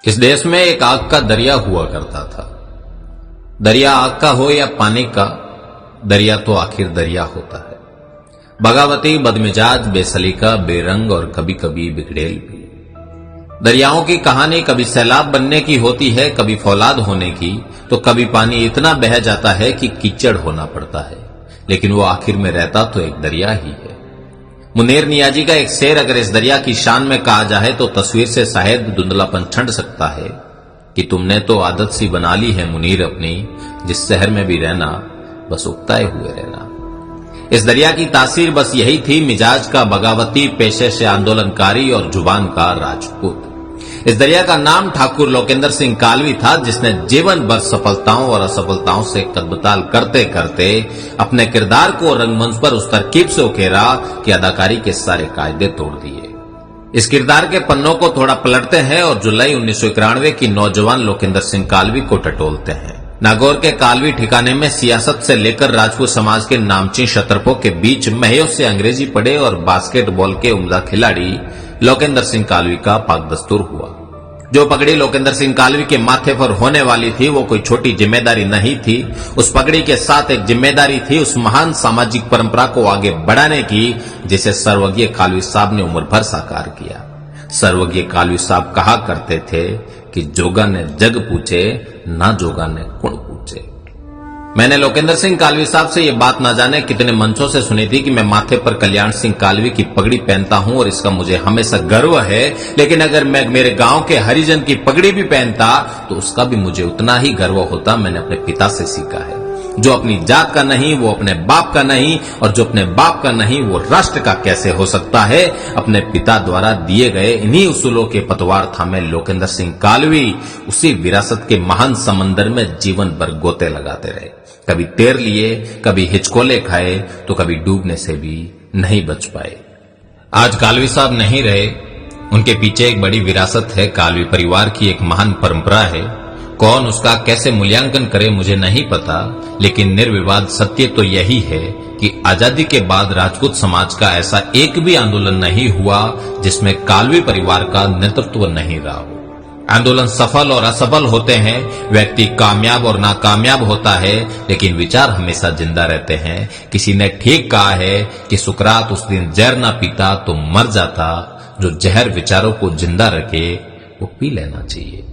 इस देश में एक आग का दरिया हुआ करता था। दरिया आग का हो या पानी का, दरिया तो आखिर दरिया होता है। बगावती, बदमिजाज, बेसलीका, बेरंग और कभी कभी बिगड़ेल भी। दरियाओं की कहानी कभी सैलाब बनने की होती है, कभी फौलाद होने की, तो कभी पानी इतना बह जाता है कि कीचड़ होना पड़ता है, लेकिन वो आखिर में रहता तो एक दरिया ही है। मुनीर नियाजी का एक शेर अगर इस दरिया की शान में कहा जाए तो तस्वीर से शायद धुंधलापन छंट सकता है कि तुमने तो आदत सी बना ली है मुनीर अपनी, जिस शहर में भी रहना बस उकताए हुए रहना। इस दरिया की तासीर बस यही थी, मिजाज का बगावती, पेशे से आंदोलनकारी और जुबान का राजपूत। इस दरिया का नाम ठाकुर लोकेंद्र सिंह कालवी था, जिसने जीवन भर सफलताओं और असफलताओं से कदबताल करते करते अपने किरदार को रंगमंच पर उस तरकीब से उकेरा कि अदाकारी के सारे कायदे तोड़ दिए। इस किरदार के पन्नों को थोड़ा पलटते हैं और जुलाई 1991 की नौजवान लोकेंद्र सिंह कालवी को टटोलते हैं। नागौर के कालवी ठिकाने में सियासत से लेकर राजपूत समाज के नामचीन क्षत्रपों के बीच महयों से अंग्रेजी पढ़े और बास्केटबॉल के उम्दा खिलाड़ी लोकेंद्र सिंह कालवी का पाकदस्तूर हुआ। जो पगड़ी लोकेंद्र सिंह कालवी के माथे पर होने वाली थी वो कोई छोटी जिम्मेदारी नहीं थी। उस पगड़ी के साथ एक जिम्मेदारी थी उस महान सामाजिक परंपरा को आगे बढ़ाने की जिसे सर्वज्ञ कालवी साहब ने उम्र भर साकार किया। सर्वज्ञ कालवी साहब कहा करते थे कि जोगा ने जग पूछे, ना जोगा ने कुण पूछे। मैंने लोकेंद्र सिंह कालवी साहब से ये बात न जाने कितने मंचों से सुनी थी कि मैं माथे पर कल्याण सिंह कालवी की पगड़ी पहनता हूं और इसका मुझे हमेशा गर्व है, लेकिन अगर मैं मेरे गांव के हरिजन की पगड़ी भी पहनता तो उसका भी मुझे उतना ही गर्व होता। मैंने अपने पिता से सीखा है, जो अपनी जात का नहीं वो अपने बाप का नहीं, और जो अपने बाप का नहीं वो राष्ट्र का कैसे हो सकता है। अपने पिता द्वारा दिए गए इन्हीं उसूलों के पतवार थामे लोकेंद्र सिंह कालवी उसी विरासत के महान समंदर में जीवन भर गोते लगाते रहे। कभी तैर लिए, कभी हिचकोले खाए, तो कभी डूबने से भी नहीं बच पाए। आज कालवी साहब नहीं रहे, उनके पीछे एक बड़ी विरासत है। कालवी परिवार की एक महान परंपरा है। कौन उसका कैसे मूल्यांकन करे मुझे नहीं पता, लेकिन निर्विवाद सत्य तो यही है कि आजादी के बाद राजपूत समाज का ऐसा एक भी आंदोलन नहीं हुआ जिसमें कालवी परिवार का नेतृत्व नहीं रहा हो। आंदोलन सफल और असफल होते हैं, व्यक्ति कामयाब और नाकामयाब होता है, लेकिन विचार हमेशा जिंदा रहते हैं। किसी ने ठीक कहा है कि सुकरात उस दिन जहर ना पीता तो मर जाता। जो जहर विचारों को जिंदा रखे वो पी लेना चाहिए।